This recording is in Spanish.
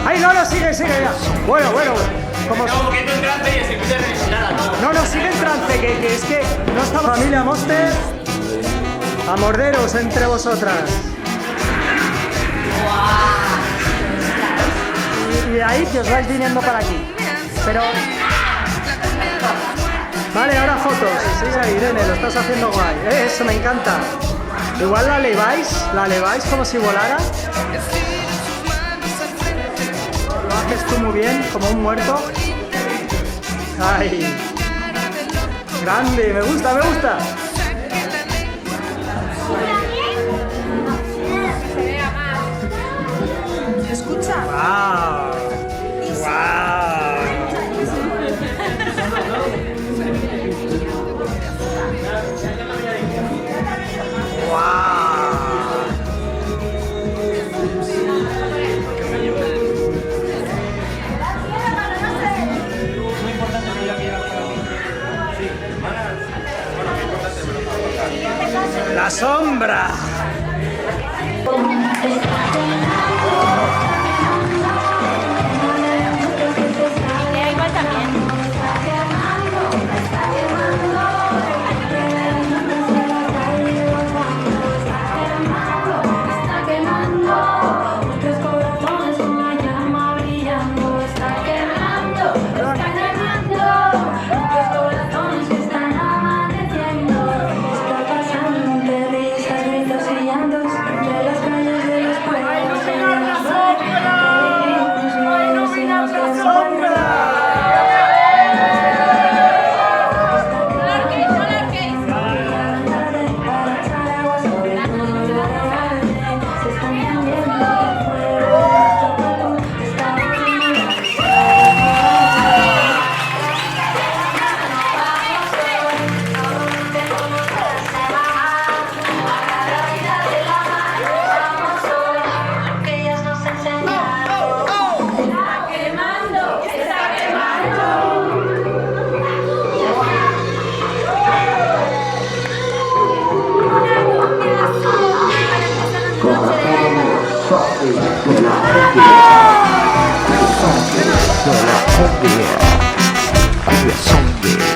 ¡Ay, no, no, sigue, sigue ya! Bueno, bueno, como... No, que no en trance y se empieza a revisar a todo. No, no, sigue en trance, que es que no está... Familia Monster, a morderos entre vosotras. Y de ahí que os vais viniendo para aquí. Pero... Vale, ahora fotos. Sí, ahí, Irene, lo estás haciendo guay. Eso me encanta. Igual la leváis como si volara. Lo haces tú muy bien, como un muerto. Ay, grande, me gusta, me gusta. Escucha. Wow, wow. La sombra. Igual también. De la cumbia, zombie.